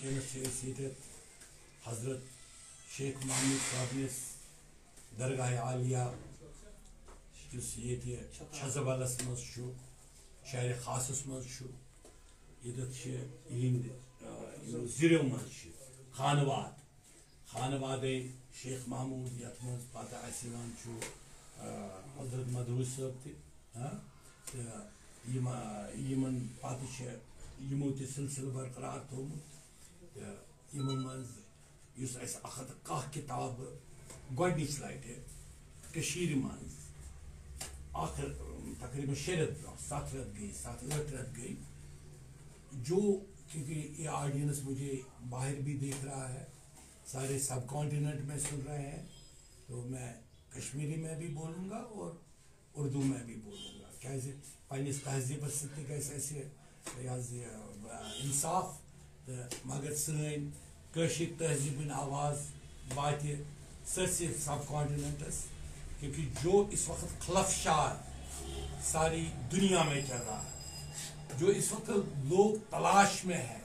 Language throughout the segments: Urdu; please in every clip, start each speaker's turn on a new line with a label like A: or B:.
A: ونکس حضرت شیخ محمود صاحب درگاہ عالیہ یہ چھزبلس مز شہر خاصس مز یہ زریو مز خانواد شیخ محمود یت مز پتہ حضرت مدروس صاحب پتہ یمو تہ سلسلہ برقرار تھومت مز کتاب گۄڈنِچ لٹہِ کٔشیٖرِ منٛز تقریباً 6 رٮ۪تھ برٛونٛہہ 7 رٮ۪تھ گٔے 7-8 رٮ۪تھ گٔے جو کیونکہ یہ آڈینس مجھے باہر بھی دیکھ رہا ہے سارے سب کانٹیننٹ میں سن رہے ہیں تو میں کشمیری میں بھی بولوں گا اور اردو میں بھی بولوں گا کیازِ پنٛنِس تہذیٖبس سۭتۍ تہِ گژھِ اَسہِ انصاف تہٕ مگر سٲنۍ کٲشِر تہذیٖبٕنۍ آواز واتہِ سٲرسٕے سب کانٹیننٹس کیونکہ جو اس وقت خلفشار ساری دنیا میں چل رہا ہے جو اس وقت لوگ تلاش میں ہے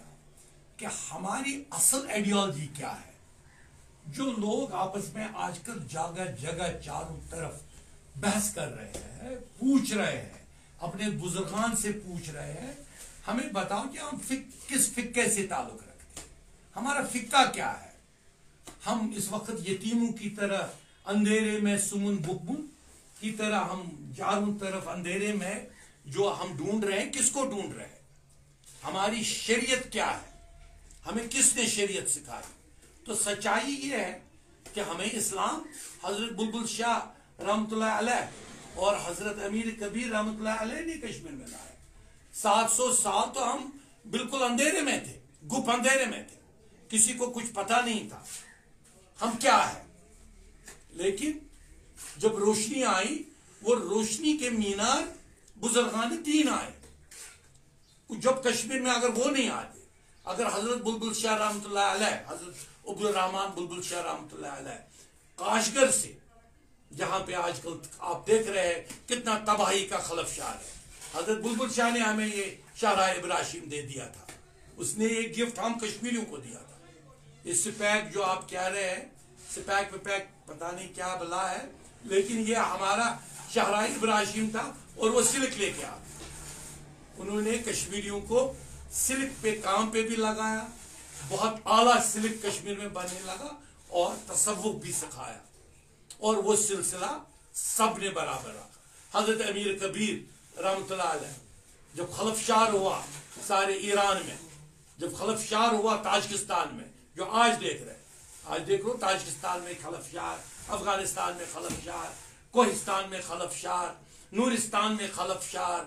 A: کہ ہماری اصل آئیڈیالوجی کیا ہے جو لوگ آپس میں آج کل جگہ جگہ چاروں طرف بحث کر رہے ہیں پوچھ رہے ہیں اپنے بزرگان سے پوچھ رہے ہیں ہمیں بتاؤ کہ ہم کس فقہ سے تعلق رکھتے ہیں ہمارا فقہ کیا ہے ہم اس وقت یتیموں کی طرح اندھیرے میں سمن بکمن کی طرح ہم چاروں طرف اندھیرے میں جو ہم ڈھونڈ رہے ہیں کس کو ڈھونڈ رہے ہیں ہماری شریعت کیا ہے ہمیں کس نے شریعت سکھائی تو سچائی یہ ہے کہ ہمیں اسلام حضرت بلبل شاہ رحمۃ اللہ علیہ اور حضرت امیر کبیر رحمۃ اللہ علیہ نے کشمیر میں لایا 700 سال تو ہم بالکل اندھیرے میں تھے گپ اندھیرے میں تھے کسی کو کچھ پتہ نہیں تھا ہم کیا ہے لیکن جب روشنی آئی وہ روشنی کے مینار بزرگان دین آئے جب کشمیر میں اگر وہ نہیں آتے اگر حضرت بلبل شاہ رحمۃ اللہ علیہ حضرت عبد الرحمان بلبل شاہ رحمۃ اللہ علیہ کاشگر سے جہاں پہ آج کل آپ دیکھ رہے ہیں کتنا تباہی کا خلفشار ہے حضرت بلبل شاہ نے ہمیں یہ شاہراہ ابراہیم دے دیا تھا اس نے یہ گفٹ ہم کشمیریوں کو دیا تھا یہ سپیک جو آپ کہہ رہے ہیں سپیک وپیک پتہ نہیں کیا بلا ہے لیکن یہ ہمارا شاہراہ ابراہیم تھا اور وہ سلک لے کے آتے انہوں نے کشمیریوں کو سلک پہ کام پہ بھی لگایا بہت اعلیٰ سلک کشمیر میں بننے لگا اور تصوف بھی سکھایا اور وہ سلسلہ سب نے برابر رکھا حضرت امیر کبیر رحمۃ اللہ علیہ جب خلفشار ہوا سارے ایران میں جب خلفشار ہوا تاجکستان میں جو آج دیکھ رہے آج دیکھ لو تاجکستان میں خلفشار افغانستان میں خلفشار کوہستان میں خلفشار نورستان میں خلفشار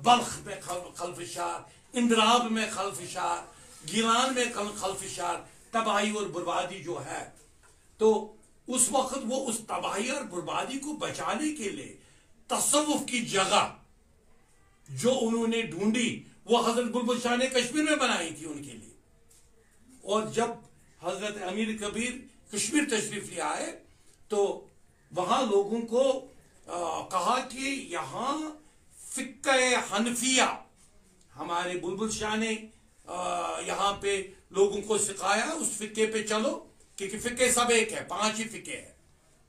A: بلخ میں خلفشار اندراب میں خلفشار گیلان میں خلفشار تباہی اور بربادی جو ہے تو اس وقت وہ اس تباہی اور بربادی کو بچانے کے لیے تصوف کی جگہ جو انہوں نے ڈھونڈی وہ حضرت بلبل شاہ نے کشمیر میں بنائی تھی ان کے لیے اور جب حضرت امیر کبیر کشمیر تشریف لے آئے تو وہاں لوگوں کو کہا کہ یہاں فقہ حنفیہ ہمارے بلبل شاہ نے یہاں پہ لوگوں کو سکھایا اس فقہ پہ چلو کیونکہ فقہ سب ایک ہے 5 ہی فقہ ہے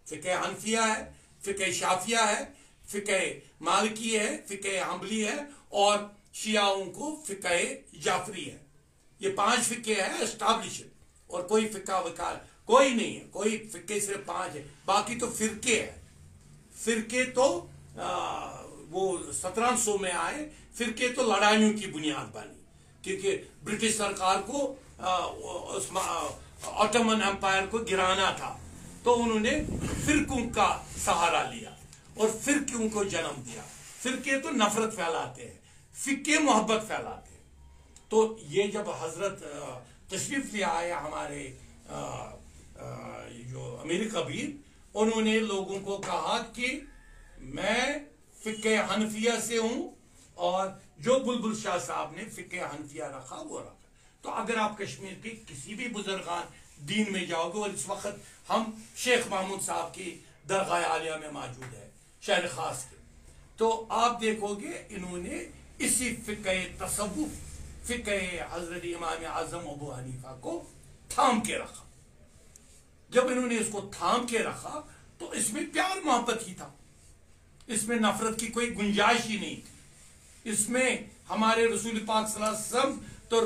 A: فقہ حنفیہ ہے فقہ شافیہ ہے فقہ مالکی ہے فقہ حنبلی ہے اور شیعوں کو فقہ جعفری ہے یہ 5 فقہ ہے اسٹابلش اور کوئی فقہ وقار کوئی نہیں ہے کوئی فقہ صرف 5 ہے باقی تو فرقے ہے فرقے تو وہ 1700 میں آئے فرقے تو لڑائیوں کی بنیاد بنی کیونکہ برٹش سرکار کو آٹومن امپائر کو گرانا تھا تو انہوں نے فرقوں کا سہارا لیا اور فرقوں کو جنم دیا فرقے تو نفرت پھیلاتے ہیں فقہ محبت پھیلاتے ہیں تو یہ جب حضرت تشریف لے آئے ہمارے جو امیر کبیر انہوں نے لوگوں کو کہا کہ میں فقہ حنفیہ سے ہوں اور جو بلبل شاہ صاحب نے فقہ حنفیہ رکھا وہ رکھا تو اگر آپ کشمیر کے کسی بھی بزرگان دین میں جاؤ گے اور اس وقت ہم شیخ محمود صاحب کی درگاہ عالیہ میں موجود ہے شہر خاص کے تو آپ دیکھو گے انہوں نے اسی فقہ تصوف فقہ حضرت امام اعظم ابو حنیفہ کو تھام کے رکھا. جب انہوں نے اس کو تھام کے رکھا تو اس میں پیار محبت ہی تھا, اس میں نفرت کی کوئی گنجائش ہی نہیں تھی. اس میں ہمارے رسول پاک صلی اللہ علیہ وسلم تو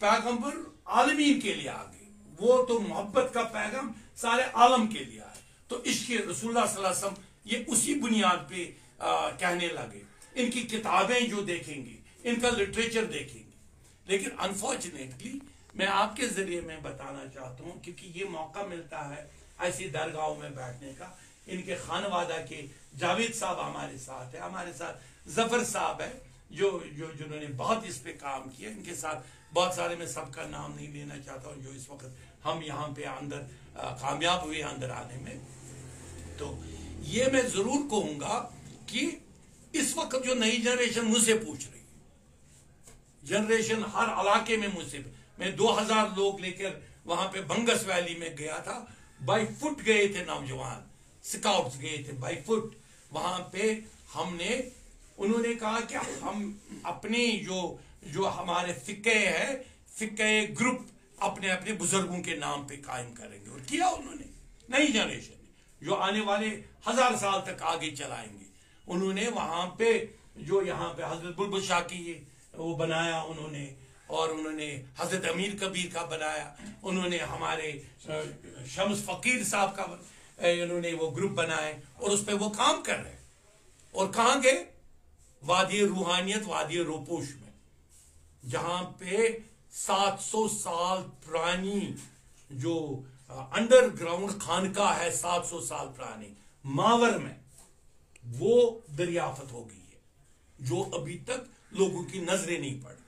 A: پیغمبر عالمین کے لیے آ گئے, وہ تو محبت کا پیغام سارے عالم کے لیے آئے. تو عشق رسول اللہ صلی اللہ علیہ وسلم یہ اسی بنیاد پہ کہنے لگے. ان کی کتابیں جو دیکھیں گے, ان کا لٹریچر دیکھیں گے. لیکن انفارچونیٹلی میں آپ کے ذریعے میں بتانا چاہتا ہوں, کیونکہ یہ موقع ملتا ہے ایسی درگاہوں میں بیٹھنے کا. ان کے خانوادہ کے جاوید صاحب ہمارے ساتھ ہے, ہمارے ساتھ ظفر صاحب ہے جنہوں نے بہت اس پہ کام کیا. ان کے ساتھ بہت سارے, میں سب کا نام نہیں لینا چاہتا ہوں, جو اس وقت ہم یہاں پہ اندر کامیاب ہوئے اندر آنے میں. تو یہ میں ضرور کہوں گا کہ اس وقت جو نئی جنریشن مجھ سے پوچھ رہی ہے, جنریشن ہر علاقے میں مجھ سے, میں 2000 لوگ لے کر وہاں پہ بنگس ویلی میں گیا تھا. بائی فٹ گئے تھے نوجوان, سکاؤٹس گئے تھے بائی فٹ. وہاں پہ ہم نے, انہوں نے کہا کہ ہم اپنی جو ہمارے فقہ ہے, فقہ گروپ اپنے اپنے بزرگوں کے نام پہ قائم کریں گے. اور کیا انہوں نے, نئی جنریشن جو آنے والے 1000 سال تک آگے چلائیں گے. انہوں نے وہاں پہ جو یہاں پہ حضرت بلبل شاہ کی وہ بنایا انہوں نے, اور انہوں نے حضرت امیر کبیر کا بنایا, انہوں نے ہمارے شمس فقیر صاحب کا انہوں نے وہ گروپ بنائے, اور اس پہ وہ کام کر رہے. اور کہاں گئے؟ وادی روحانیت, وادی روپوش میں, جہاں پہ 700 سال پرانی جو انڈر گراؤنڈ خانقاہ ہے, 700 سال پرانی ماور میں, وہ دریافت ہو گئی ہے, جو ابھی تک لوگوں کی نظریں نہیں پڑی.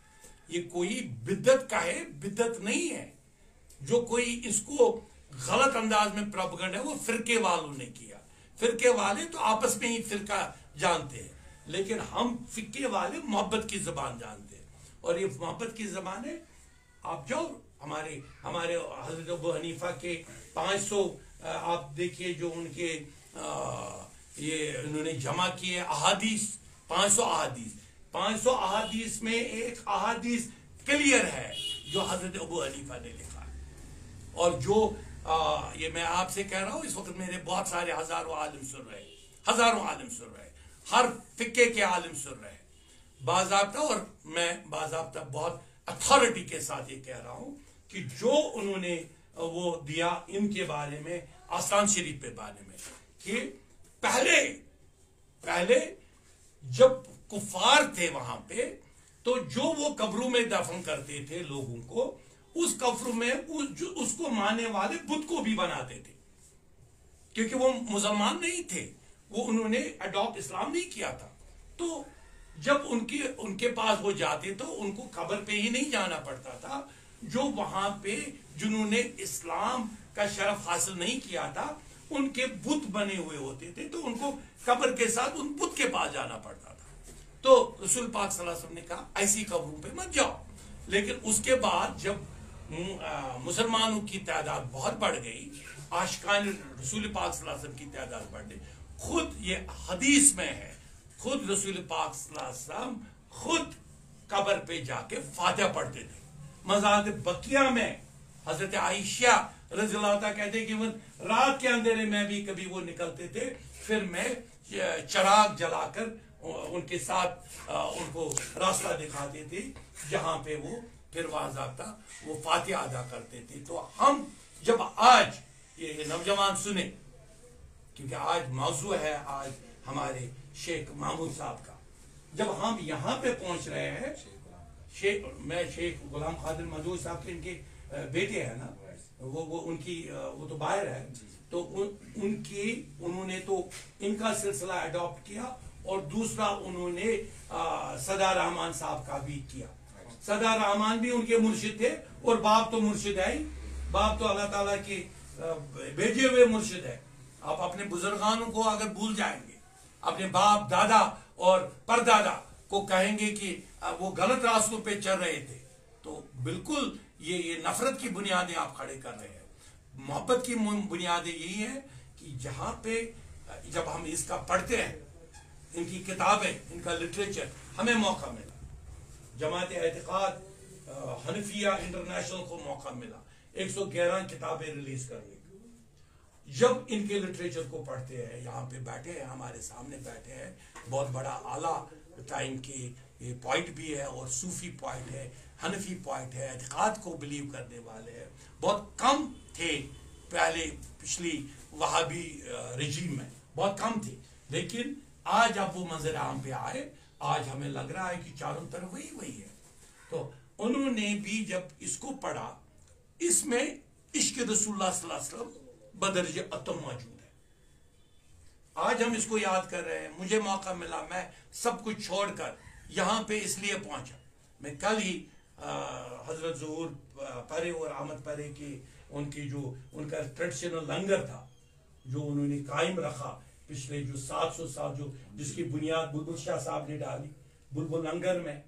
A: یہ کوئی بدعت کا ہے, بدعت نہیں ہے. جو کوئی اس کو غلط انداز میں پروپیگنڈ ہے, وہ فرقے والوں نے کیا. فرقے والے تو آپس میں ہی فرقہ جانتے ہیں, لیکن ہم فقہ والے محبت کی زبان جانتے ہیں. اور یہ محبت کی زبان ہے. آپ جاؤ ہمارے حضرت ابو حنیفہ کے 500 آپ دیکھیے جو ان کے یہ انہوں نے جمع کیے احادیث, 500 احادیث میں ایک احادیث کلیئر ہے جو حضرت ابو حنیفہ نے لکھا ہے. اور جو یہ میں آپ سے کہہ رہا ہوں, اس وقت میرے بہت سارے ہزاروں عالم سن رہے, ہر فقہ کے عالم سن رہے باضابطہ. اور میں باضابطہ بہت اتھارٹی کے ساتھ یہ کہہ رہا ہوں کہ جو انہوں نے وہ دیا ان کے بارے میں, آستان شریف پہ بارے میں, کہ پہلے جب کفار تھے وہاں پہ, تو جو وہ قبروں میں دفن کرتے تھے لوگوں کو, اس قبر میں اس کو ماننے والے بت کو بھی بناتے تھے, کیونکہ وہ مسلمان نہیں تھے, وہ انہوں نے اڈاپٹ اسلام نہیں کیا تھا. تو جب ان کے پاس وہ جاتے تو ان کو قبر پہ ہی نہیں جانا پڑتا تھا. جو وہاں پہ جنہوں نے اسلام کا شرف حاصل نہیں کیا تھا, ان کے بت بنے ہوئے ہوتے تھے, تو ان کو قبر کے ساتھ ان بت کے پاس جانا پڑتا تھا. تو رسول پاک صلی اللہ علیہ وسلم نے کہا ایسی قبروں پہ مت جاؤ. لیکن اس کے بعد جب مسلمانوں کی تعداد بہت بڑھ گئی, عاشقان رسول پاک صلی اللہ علیہ وسلم کی تعداد بڑھ گئی, خود یہ حدیث میں ہے, خود رسول پاک صلی اللہ علیہ وسلم خود قبر پہ جا کے فاتحہ پڑھتے تھے. مزار بقیہ میں حضرت عائشہ رضی اللہ تعالیٰ کہتے ہیں کہ رات کے اندھیرے میں بھی کبھی وہ نکلتے تھے, پھر میں چراغ جلا کر ان کے ساتھ ان کو راستہ دکھاتے تھے, جہاں پہ وہ پھر باضابطہ وہ فاتحہ ادا کرتے تھے. تو ہم جب آج یہ نوجوان سنیں, کیونکہ آج موضوع ہے آج ہمارے شیخ محمود صاحب کا, جب ہم یہاں پہ پہنچ رہے ہیں, میں شیخ غلام قادر مدعو صاحب کے ان کے بیٹے ہیں نا, وہ تو باہر ہے, تو انہوں نے تو ان کا سلسلہ اڈاپٹ کیا, اور دوسرا انہوں نے صدا رحمان صاحب کا بھی کیا. صدا رحمان بھی ان کے مرشد تھے, اور باپ تو مرشد ہے ہی, باپ تو اللہ تعالیٰ کے بھیجے ہوئے مرشد ہے. آپ اپنے بزرگانوں کو اگر بھول جائیں گے, اپنے باپ دادا اور پردادا کو کہیں گے کہ وہ غلط راستوں پہ چل رہے تھے, تو بالکل یہ نفرت کی بنیادیں آپ کھڑے کر رہے ہیں. محبت کی بنیادیں یہی ہیں کہ جہاں پہ جب ہم اس کا پڑھتے ہیں, ان کی کتابیں, ان کا لٹریچر, ہمیں موقع ملا, جماعت اعتقاد حنفیہ انٹرنیشنل کو موقع ملا 111 کتابیں ریلیز کرنے کی. جب ان کے لٹریچر کو پڑھتے ہیں، یہاں پہ بیٹھے ہیں، ہمارے سامنے بیٹھے ہیں، بہت بڑا اعلیٰ ٹائم کی یہ پوائنٹ بھی ہے اور صوفی پوائنٹ ہے، حنفی پوائنٹ ہے، اعتقاد کو بلیو کرنے والے ہیں. بہت کم تھے پہلے پچھلی وہابی رجیم میں، بہت کم تھے، لیکن آج اب وہ منظر عام پہ آئے. آج ہمیں لگ رہا ہے کہ چاروں طرف وہی ہے. تو انہوں نے بھی جب اس کو پڑھا، اس میں عشق رسول اللہ صلی اللہ علیہ وسلم بدرج اتم موجود ہے. آج ہم اس کو یاد کر رہے ہیں. مجھے موقع ملا، میں سب کچھ چھوڑ کر یہاں پہ اس لیے پہنچا. میں کل ہی حضرت ظہور پرے اور احمد پرے کی ان کا ٹریڈیشنل لنگر تھا جو انہوں نے قائم رکھا پچھلے جو 700 سال، جس کی بنیاد بلبل شاہ صاحب نے ڈالی بلبل لنگر میں.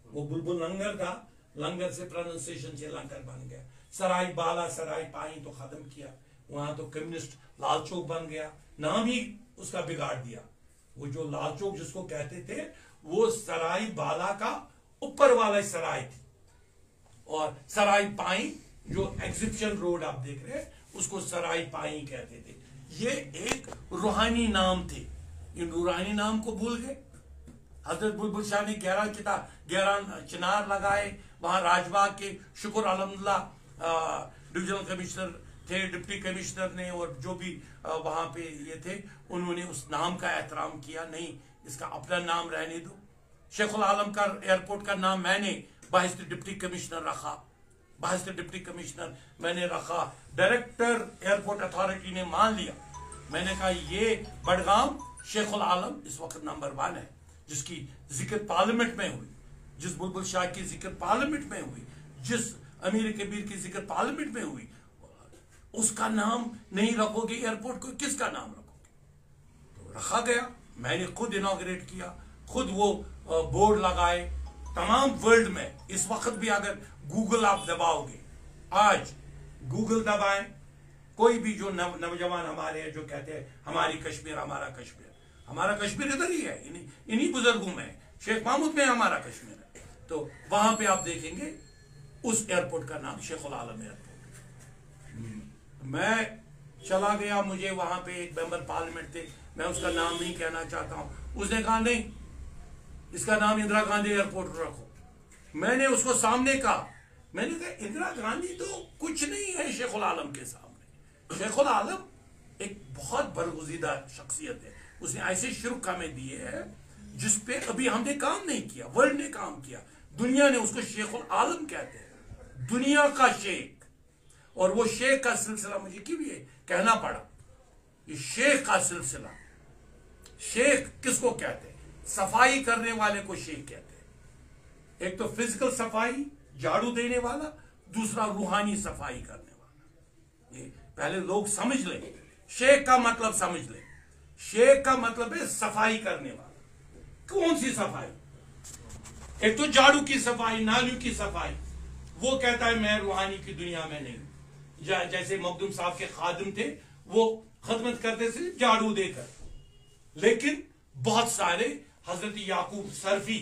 A: وہ بلبل لنگر تھا، لنگر سے پروننسیشن سے لنگر بن گیا. سرائی بالا سرائی پائیں تو ختم کیا، وہاں تو کمیونسٹ لال چوک بن گیا، نام ہی اس کا بگاڑ دیا. وہ جو لال چوک جس کو کہتے تھے وہ سرائی بالا کا اوپر والا سرائی تھی، اور سرائی پائیں جو ایگزبشن روڈ آپ دیکھ رہے ہیں اس کو سرائی پائیں کہتے تھے. یہ ایک روحانی نام تھے. ان روحانی نام کو بھول گئے. حضرت بلبل شاہ نے 11 چنار لگائے وہاں راج باغ کے. شکر الحمدللہ ڈویژنل کمشنر تھے، ڈپٹی کمشنر نے، اور جو بھی وہاں پہ یہ تھے، انہوں نے اس نام کا احترام کیا. نہیں، اس کا اپنا نام رہنے دو. شیخ العالم کا ایئرپورٹ کا نام میں نے بحث ڈپٹی کمشنر رکھا، بحث ڈپٹی کمشنر میں نے رکھا. ڈائریکٹر ایئرپورٹ اتھارٹی نے مان لیا. میں نے کہا یہ بڈگام شیخ العالم اس وقت نمبر 1 ہے، جس کی ذکر پارلیمنٹ میں ہوئی، جس بلبل شاہ کی ذکر پارلیمنٹ میں ہوئی، جس امیر کبیر کی ذکر پارلیمنٹ میں ہوئی. اس کا نام نہیں رکھو گے ایئرپورٹ کو، کس کا نام رکھو گے؟ تو رکھا گیا. میں نے خود انوگریٹ کیا، خود وہ بورڈ لگائے. تمام ورلڈ میں اس وقت بھی اگر گوگل آپ دباؤ گے، آج گوگل دبائیں، کوئی بھی جو نوجوان ہمارے ہیں جو کہتے ہیں ہماری کشمیر، ہمارا کشمیر، ہمارا کشمیر ادھر ہی ہے، انہی بزرگوں میں، شیخ محمود میں ہمارا کشمیر ہے. تو وہاں پہ آپ دیکھیں گے اس ایئرپورٹ کا نام شیخ العالم ایئرپورٹ. میں چلا گیا، مجھے وہاں پہ ایک ممبر پارلیمنٹ تھے، میں اس کا نام نہیں کہنا چاہتا ہوں. اس نے کہا نہیں، اس کا نام اندرا گاندھی ایئرپورٹ رکھو. میں نے اس کو سامنے کہا، میں نے کہا اندرا گاندھی تو کچھ نہیں ہے شیخ العالم کے سامنے. شیخ العالم ایک بہت برگزیدہ شخصیت ہے. اس نے ایسے شرک ہمیں دیے ہیں جس پہ ابھی ہم نے کام نہیں کیا، ورلڈ نے کام کیا. دنیا نے اس کو شیخ العالم کہتے ہیں، دنیا کا شیخ. اور وہ شیخ کا سلسلہ مجھے کیوں یہ کہنا پڑا، یہ شیخ کا سلسلہ. شیخ کس کو کہتے ہیں؟ صفائی کرنے والے کو شیخ کہتے ہیں. ایک تو فزیکل صفائی جھاڑو دینے والا، دوسرا روحانی صفائی کرنے والا. یہ پہلے لوگ سمجھ لیں، شیخ کا مطلب سمجھ لیں. شیخ کا مطلب ہے صفائی کرنے والا. کون سی صفائی؟ ایک تو جھاڑو کی صفائی، نالیوں کی صفائی. وہ کہتا ہے میں روحانی کی دنیا میں نہیں. جیسے مخدوم صاحب کے خادم تھے، وہ خدمت کرتے تھے جھاڑو دے کر. لیکن بہت سارے حضرت یعقوب سرفی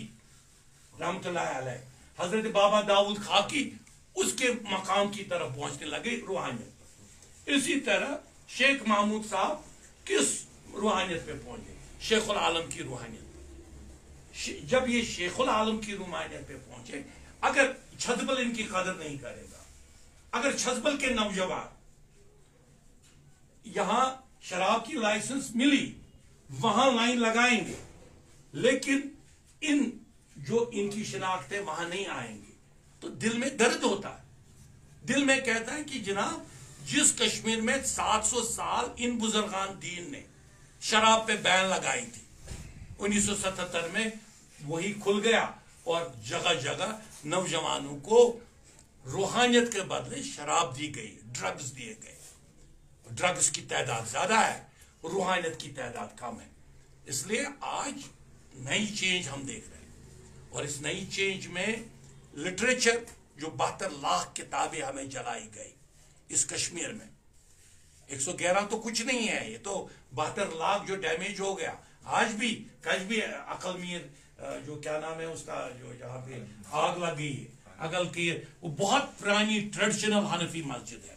A: رحمت اللہ علیہ، حضرت بابا داؤد خاکی اس کے مقام کی طرف پہنچنے لگے روحانیت. اسی طرح شیخ محمود صاحب کس روحانیت پہ پہنچے؟ شیخ العالم کی روحانیت پہ. جب یہ شیخ العالم کی روحانیت پہ پہنچے، اگر چھتبل ان کی قدر نہیں کرے گا، اگر چھتبل کے نوجوان یہاں شراب کی لائسنس ملی وہاں لائن لگائیں گے، لیکن ان کی شناخت ہے وہاں نہیں آئیں گے، تو دل میں درد ہوتا ہے. دل میں کہتا ہے کہ جناب جس کشمیر میں 700 سال ان بزرگان دین نے شراب پہ بین لگائی تھی، 1977 میں وہی کھل گیا اور جگہ جگہ نوجوانوں کو روحانیت کے بدلے شراب دی گئی، ڈرگز دیے گئے. ڈرگز کی تعداد زیادہ ہے، روحانیت کی تعداد کم ہے. اس لیے آج نئی چینج ہم دیکھ رہے ہیں، اور اس نئی چینج میں لٹریچر جو 72 لاکھ کتابیں ہمیں جلائی گئی اس کشمیر میں، 111 تو کچھ نہیں ہے، یہ تو 72 لاکھ جو ڈیمیج ہو گیا. آج بھی کچھ بھی عقل میر جو کیا نام ہے اس کا جو جہاں پہ آگ لگ گئی ہے اگل کی، وہ بہت پرانی ٹریڈیشنل حنفی مسجد ہے.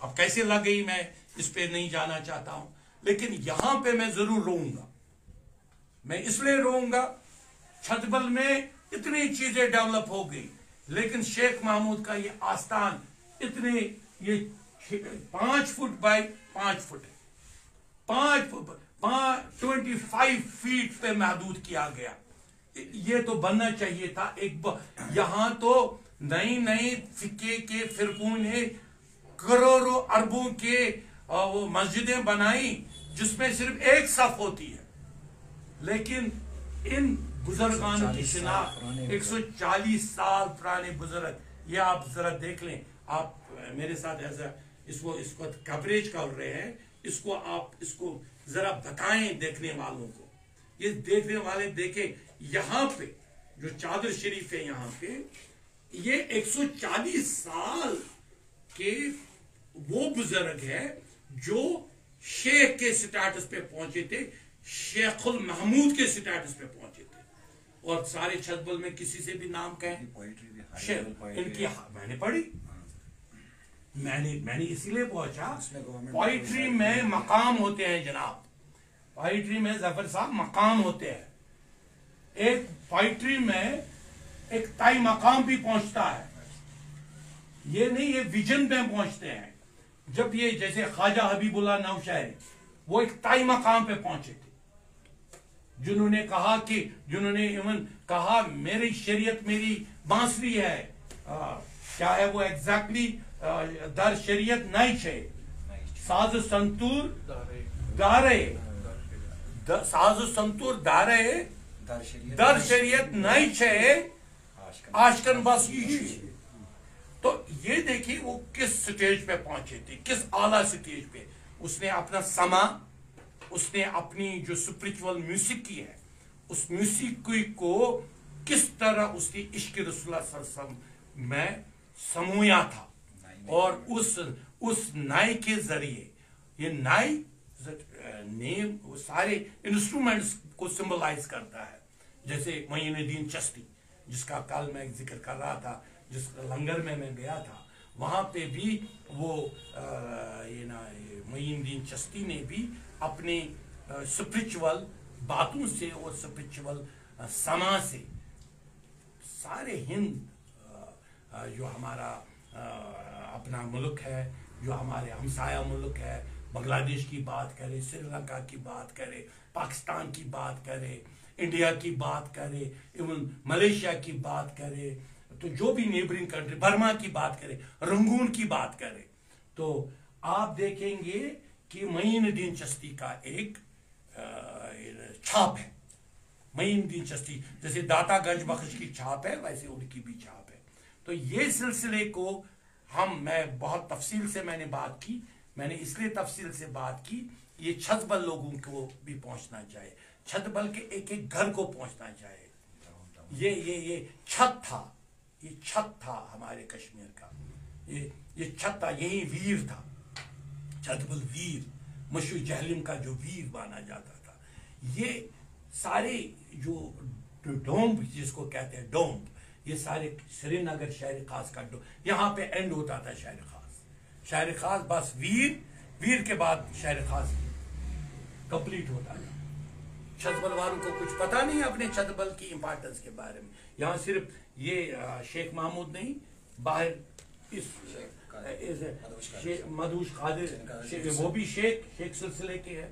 A: اب کیسے لگ گئی میں اس پہ نہیں جانا چاہتا ہوں، لیکن یہاں پہ میں ضرور روؤں گا. میں اس لیے روؤں گا، چھتبل میں اتنی چیزیں ڈیولپ ہو گئی، لیکن شیخ محمود کا یہ آستان اتنے یہ 5 فٹ بائی 5 فٹ ہے، 25 فیٹ پہ محدود کیا گیا. یہ تو بننا چاہیے تھا ایک یہاں تو نئی فقہ کے فرقوں نے کروڑوں اربوں کے وہ مسجدیں بنائی جس میں صرف ایک صف ہوتی ہے، لیکن ان بزرگان کی شناخت 140 سال پرانے بزرگ، یہ آپ ذرا دیکھ لیں. آپ میرے ساتھ ایسا اس کو کوریج کر رہے ہیں، آپ اس کو ذرا بتائیں دیکھنے والوں کو. یہ دیکھنے والے دیکھیں یہاں پہ جو چادر شریف ہے، یہاں پہ یہ 140 سال کے وہ بزرگ ہے جو شیخ کے سٹیٹس پہ پہنچے تھے، شیخ المحمود کے سٹیٹس پہ پہنچے تھے. اور سارے چھتبل میں کسی سے بھی نام کہیں ان کی میں نے پڑھی، میں نے اسی لیے پہنچا. پوئٹری میں مقام ہوتے ہیں جناب، پوئٹری میں ظفر صاحب مقام ہوتے ہیں. ایک پوئٹری میں ایک تائی مقام بھی پہنچتا ہے، یہ نہیں یہ ویژن میں پہنچتے ہیں. جب یہ جیسے خواجہ حبیب اللہ نوشہری، وہ ایک تائی مقام پہ پہنچے تھے، جنہوں نے ایون کہا میری شریعت میری بانسری ہے. کیا ہے وہ ایگزیکٹلی؟ در شریعت نہیں چھے ساز سنتور دارے، ساز سنتور دارے در شریعت نہیں چھے آشکن بس یہ چھے. تو یہ دیکھیں وہ کس سٹیج پہ پہنچے تھے، کس اعلیٰ سٹیج پہ. اس نے اپنا سما، اس نے اپنی جو سپریچول میوزک کی ہے، اس میوزک کو کس طرح اس نے عشق رسول اللہ صلی اللہ علیہ وسلم میں سمویا تھا. اور اس نائی کے ذریعے، یہ نائی نیم وہ سارے انسٹرومنٹس کو سمبلائز کرتا ہے. جیسے معین الدین چشتی جس کا کل میں ذکر کر رہا تھا، جس لنگر میں گیا تھا، وہاں پہ بھی وہ معین الدین چشتی نے بھی اپنے سپریچول باتوں سے اور سپریچول سما سے سارے ہند جو ہمارا اپنا ملک ہے، جو ہمارے ہمسایہ ملک ہے، بنگلہ دیش کی بات کرے، سری لنکا کی بات کرے، پاکستان کی بات کرے، انڈیا کی بات کرے، ایون ملیشیا کی بات کرے، تو جو بھی نیبرنگ کنٹری، برما کی بات کرے، رنگون کی بات کرے، تو آپ دیکھیں گے کہ معین الدین چشتی کا ایک چھاپ ہے. معین الدین چشتی جیسے داتا گنج بخش کی چھاپ ہے، ویسے ان کی بھی چھاپ ہے. تو یہ سلسلے کو میں بہت تفصیل سے میں نے بات کی، میں نے اس لیے تفصیل سے بات کی، یہ چھتبل لوگوں کو بھی پہنچنا چاہیے، چھتبل کے ایک ایک گھر کو پہنچنا چاہیے. یہ چھت تھا، یہ چھت تھا ہمارے کشمیر کا، یہ چھت تھا، یہی ویر تھا، چھتبل ویر، مشہور جہلم کا جو ویر مانا جاتا تھا. یہ سارے جو ڈومب جس کو کہتے ہیں ڈومب، یہ سارے سری نگر شہر خاص کا یہاں پہ اینڈ ہوتا تھا شہر خاص بس ویر کے بعد شہر خاص کمپلیٹ ہوتا تھا. چھتبل والوں کو کچھ پتا نہیں اپنے چھتبل کی امپارٹنس کے بارے میں. یہاں صرف یہ شیخ محمود نہیں، باہر مدھوش قادر وہ بھی شیخ سلسلے کے ہیں،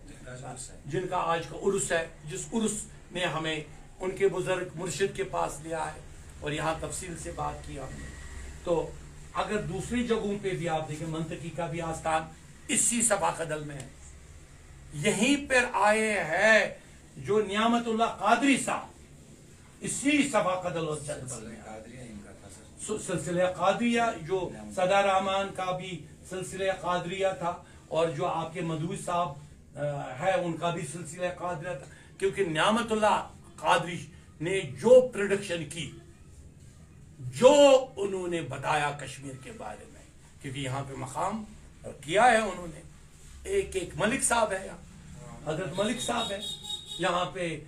A: جن کا آج کا عرس ہے، جس عرس نے ہمیں ان کے بزرگ مرشد کے پاس لیا ہے اور یہاں تفصیل سے بات کی ہم نے. تو اگر دوسری جگہوں پہ بھی آپ دیکھیں، منطقی کا بھی آستان اسی صفا قدل میں ہے. یہیں پر آئے ہیں جو نعمت اللہ قادری صاحب، اسی صفا قدل اور چھتبل میں سلسلہ قادریہ، جو صدا رحمان کا بھی سلسلہ قادریہ تھا، اور جو آپ کے مدھوش صاحب ہے ان کا بھی سلسلہ قادریہ تھا. کیونکہ نعمت اللہ قادری نے جو پروڈکشن کی، جو انہوں نے بتایا کشمیر کے بارے میں، کیونکہ یہاں پہ مقام کیا ہے انہوں نے. ایک ملک صاحب ہے یہاں، حضرت ملک صاحب ہے، یہاں پہ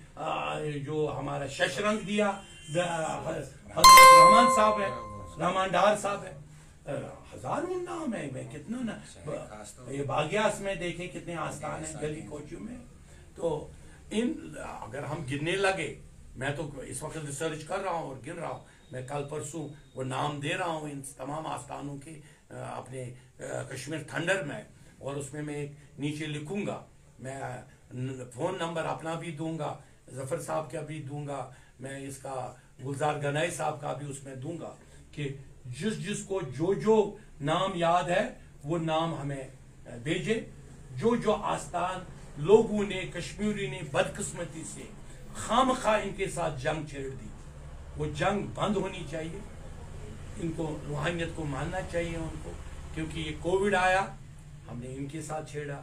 A: جو ہمارا ششرنگ دیا حضرت رحمان صاحب ہے، رحمان ڈار صاحب ہے، ہزاروں نام ہے. میں کتنا یہ باغیاس میں دیکھیں کتنے آستان ہیں گلی کوچوں میں. تو اگر ہم گننے لگے، میں تو اس وقت ریسرچ کر رہا ہوں اور گن رہا ہوں، میں کل پرسوں وہ نام دے رہا ہوں ان تمام آستانوں کے اپنے کشمیر تھنڈر میں، اور اس میں ایک نیچے لکھوں گا، میں فون نمبر اپنا بھی دوں گا، ظفر صاحب کا بھی دوں گا، میں اس کا گلزار گنائی صاحب کا بھی اس میں دوں گا، کہ جس کو جو نام یاد ہے وہ نام ہمیں بھیجے. جو آستان لوگوں نے، کشمیری نے بدقسمتی سے خامخواہ ان کے ساتھ جنگ چھیڑ دی، وہ جنگ بند ہونی چاہیے. ان کو روحانیت کو ماننا چاہیے ان کو، کیونکہ یہ کووڈ آیا ہم نے ان کے ساتھ چھیڑا،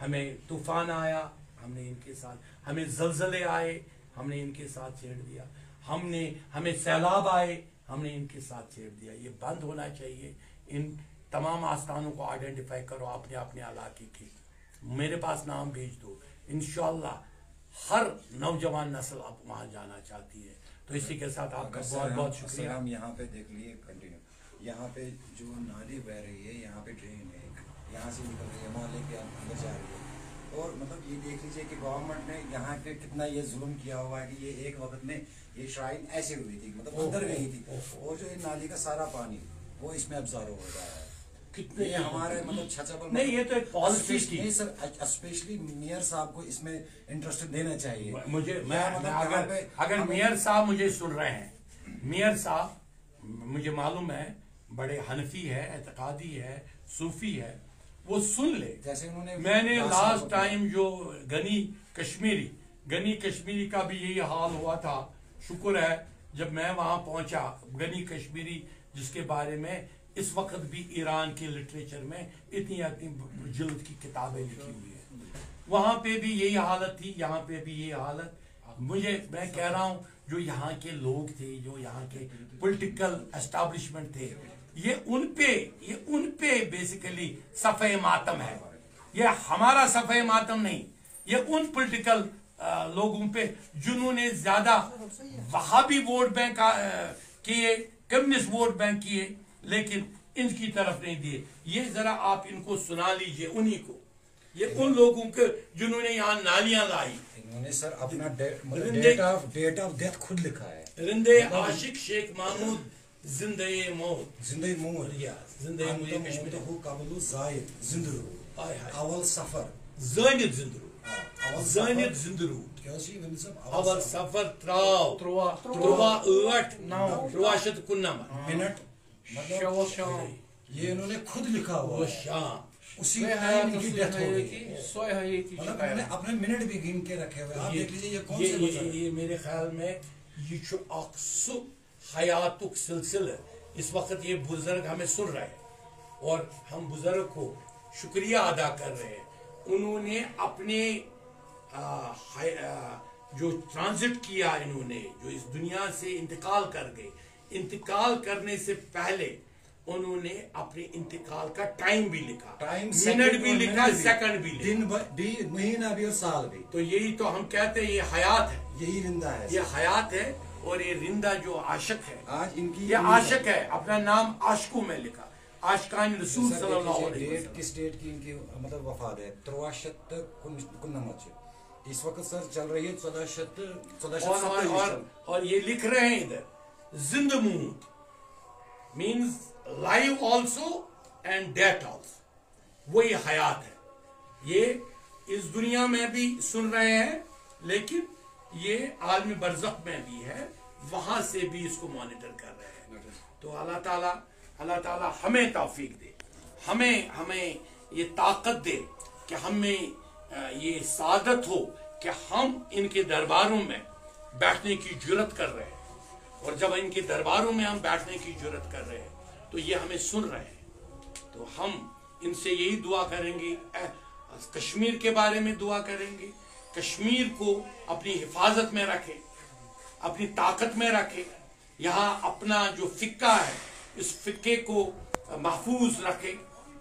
A: ہمیں طوفان آیا ہم نے ان کے ساتھ، ہمیں زلزلے آئے ہم نے ان کے ساتھ چھیڑ دیا، ہمیں سیلاب آئے ہم نے ان کے ساتھ چھیڑ دیا. یہ بند ہونا چاہیے. ان تمام آستانوں کو آئیڈینٹیفائی کرو اپنے اپنے علاقے کے، میرے پاس نام بھیج دو. انشاءاللہ ہر نوجوان نسل اب وہاں جانا چاہتی ہے. تو اسی کے ساتھ آپ کا بہت بہت شکریہ.
B: ہم یہاں پہ دیکھ لیے کنٹینیو، یہاں پہ جو نالی بہ رہی ہے، یہاں پہ ڈرین ہے، یہاں سے نکل رہی ہے، محلے کے اندر جا رہی ہے. اور مطلب یہ دیکھ لیجیے کہ گورنمنٹ نے یہاں پہ کتنا یہ ظلم کیا ہوا ہے، کہ یہ ایک وقت میں یہ شرائن ایسے ہوئی تھی، مطلب اندر گئی تھی، اور جو یہ نالی کا سارا پانی وہ اس میں ابزارو ہو رہا ہے. کتنے ہمارے مطلب چھچبل،
A: نہیں یہ تو ایک پالیسی تھی.
B: نہیں سر، اسپیشلی میئر صاحب کو اس میں انٹرسٹ دینا چاہیے.
A: مجھے اگر میئر صاحب مجھے سن رہے ہیں، میئر صاحب مجھے معلوم ہے بڑے حنفی ہے، اعتقادی ہے، صوفی ہے، وہ سن لے.
B: جیسے انہوں نے
A: میں نے لاسٹ ٹائم جو گنی کشمیری کا بھی یہی حال ہوا تھا. شکر ہے جب میں وہاں پہنچا، گنی کشمیری جس کے بارے میں اس وقت بھی ایران کے لٹریچر میں اتنی جلد کی کتابیں لکھی ہوئی ہیں، وہاں پہ بھی یہی حالت تھی، یہاں پہ بھی یہی حالت. میں کہہ رہا ہوں جو یہاں کے لوگ تھے، جو یہاں کے پولیٹیکل اسٹیبلشمنٹ تھے، یہ ان پہ بیسیکلی صفحہ ماتم ہے. یہ ہمارا صفحہ ماتم نہیں، یہ ان پولیٹیکل لوگوں پہ جنہوں نے زیادہ وہابی ووٹ بینک کیے، کمیونسٹ ووٹ بینک کیے، لیکن ان کی طرف نہیں دیے. یہ ذرا آپ ان کو سنا لیجئے، انہی کو، یہ ان لوگوں کے جنہوں نے یہاں نالیاں لائی.
B: انہوں نے سر اپنا ڈیٹ آف ڈیتھ خود لکھا ہے.
A: رندے عاشق شیخ محمود زندہ موت
B: زندہ موت
A: زندہ موت
B: ہو قبل زائد زندہ رو اول سفر
A: زانت زندہ رو زانت زندہ رو اول سفر تراو 3/8/1993
B: منٹ یہ انہوں نے خود لکھا ہوا
A: شام
B: اسی ٹائم کی ڈیتھ ہو گئی. مطلب انہوں نے اپنے منٹ بھی گن کے رکھے ہوئے. آپ دیکھ لیجیے یہ کون سے بزرگ،
A: یہ میرے خیال میں یہ چھو اک سو حیاتک سلسلہ. اس وقت یہ بزرگ ہمیں سن رہے ہیں اور ہم بزرگ کو شکریہ ادا کر رہے ہیں. انہوں نے اپنے جو ٹرانزٹ کیا، انہوں نے جو اس دنیا سے انتقال کر گئے، انتقال کرنے سے پہلے انہوں نے اپنے انتقال کا ٹائم بھی لکھا، منٹ بھی لکھا، سیکنڈ بھی لکھا،
B: دن بھی، مہینہ بھی اور سال بھی.
A: تو یہی تو ہم کہتے ہیں یہ حیات ہے،
B: یہی رندہ ہے،
A: یہ حیات ہے. اور یہ رندہ جو عاشق ہے،
B: آج ان کی
A: یہ عاشق ہے، اپنا نام عاشقوں میں لکھا، عاشقان رسول صلی اللہ علیہ وسلم.
B: کس ڈیٹ کی ان کی مطلب وفات ہے؟ 3/7/19. اس وقت سر چل رہی ہے 14/7.
A: اور یہ لکھ رہے ہیں ادھر زندہ موت means live also and death also. وہی حیات ہے. یہ اس دنیا میں بھی سن رہے ہیں، لیکن یہ عالم برزخ میں بھی ہے، وہاں سے بھی اس کو مانیٹر کر رہے ہیں. تو اللہ تعالیٰ ہمیں توفیق دے، ہمیں یہ طاقت دے کہ ہمیں یہ سعادت ہو کہ ہم ان کے درباروں میں بیٹھنے کی جرت کر رہے ہیں. اور جب ان کے درباروں میں ہم بیٹھنے کی جرت کر رہے ہیں تو یہ ہمیں سن رہے ہیں. تو ہم ان سے یہی دعا کریں گے، کشمیر کے بارے میں دعا کریں گے، کشمیر کو اپنی حفاظت میں رکھے، اپنی طاقت میں رکھے. یہاں اپنا جو فقہ ہے اس فقے کو محفوظ رکھے،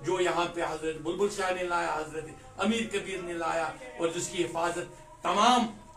A: جو یہاں پہ حضرت بلبل شاہ نے لایا، حضرت امیر کبیر نے لایا، اور جس کی حفاظت تمام